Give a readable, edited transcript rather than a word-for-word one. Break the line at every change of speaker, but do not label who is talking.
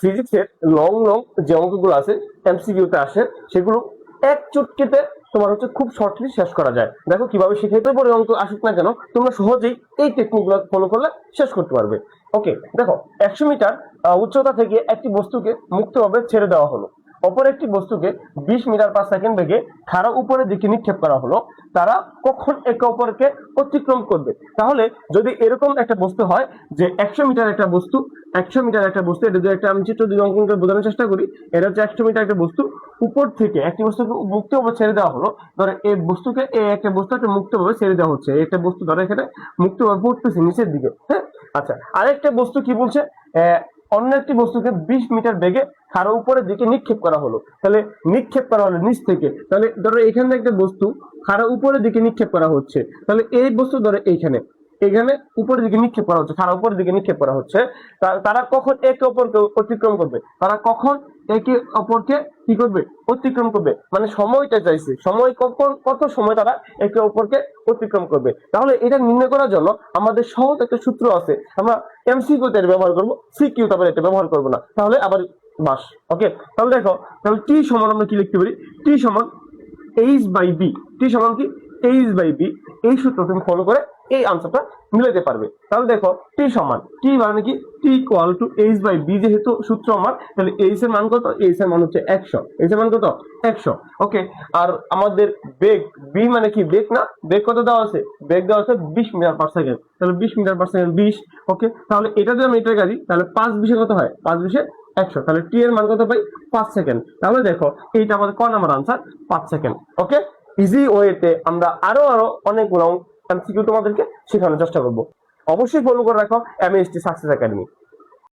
ফিজিক্সের long long যে অঙ্কগুলো আছে এমসিকিউতে আসে সেগুলো এক চুটকিতে তোমার হচ্ছে খুব শর্টলি শেষ করা যায়। দেখো কিভাবে শিখে পরে অঙ্ক আসুক না কেন তোমরা সহজেই এই টেকনিকগুলো ফলো করলে শেষ করতে পারবে। ওকে, দেখো 100 মিটার উচ্চতা থেকে একটি বস্তুকে মুক্তভাবে ছেড়ে দেওয়া হলো। অপর একটি বস্তুকে 20 মিটার/সেকেন্ড বেগে খাড়া উপরের দিকে নিক্ষেপ করা হলো। তারা কখন একে অপরকে অতিক্রম করবে? তাহলে যদি এরকম একটা বস্তু হয় যে 100 মিটার একটা বস্তু, 100 মিটার একটা বস্তু, এটা যদি একটা আমি চিত্র দিয়ে অঙ্কন করে বোঝানোর চেষ্টা করি, এটা হচ্ছে 100 মিটার একটা বস্তু, উপর থেকে একটি বস্তুকে মুক্তভাবে ছেড়ে দেওয়া হলো। ধরো এই বস্তুকে একটা বস্তু একটা মুক্তভাবে ছেড়ে দেওয়া হচ্ছে, একটা বস্তু ধরো এখানে মুক্তভাবে পড়তেছে নিচের দিকে, হ্যাঁ। আচ্ছা, আরেকটা বস্তু কি বলছে, অন্য একটি বস্তুকে 20 মিটার বেগে খাড়া উপরের দিকে নিক্ষেপ করা হলো। তাহলে নিক্ষেপ করা হলো নিচ থেকে, তাহলে ধরো এখানে একটা বস্তু খাড়া উপরের দিকে নিক্ষেপ করা হচ্ছে, তাহলে এই বস্তু ধরো এইখানে এখানে উপরের দিকে নিক্ষেপ করা হচ্ছে, খাড়া উপরের দিকে নিক্ষেপ করা হচ্ছে। তারা কখন একে অপরকে অতিক্রম করবে? তারা কখন একে অপরকে কি করবে? অতিক্রম করবে, মানে সময়টা চাইছে, সময় কখন, কত সময় তারা একে অপরকে অতিক্রম করবে। তাহলে এটা নির্ণয় করার জন্য আমাদের সহজ একটা সূত্র আছে, আমরা এমসিকিউ তে ব্যবহার করব, সিকিউ তে আবার এটা ব্যবহার করব না, তাহলে আবার বাস। ওকে, তাহলে দেখো, তাহলে টি সমান আমরা কি লিখতে পারি? টি সমান h/b। টি সমান কি? h/b। এই সূত্র তুমি ফলো করে এই আনসারটা মিলাতে পারবে। তাহলে দেখো টি সমান, টি মানে কি? টি ইকুয়াল টু h/b, যেহেতু সূত্র আমার, তাহলে h এর মান কত? h এর মান হচ্ছে 100। h এর মান কত? 100। ওকে, আর আমাদের বেগ, বি মানে কি? বেগ না, বেগ কত দেওয়া আছে? বেগ দেওয়া আছে 20 মিটার/সেকেন্ড। তাহলে 20 মিটার/সেকেন্ড 20। ওকে, তাহলে এটা যদি আমি এটা কাটি, তাহলে 5 20 কত হয়? 5 20 100। তাহলে টি এর মান কত পাই? 5 সেকেন্ড। তাহলে দেখো এইটা আমাদের ক নাম্বার আনসার? 5 সেকেন্ড। ওকে, ইজি ওয়েতে আমরা আরো অনেকগুলো এমসিকিউ তোমাদেরকে শেখানোর চেষ্টা করব। অবশ্যই ফলো করে রাখো এমএসটি সাকসেস একাডেমি।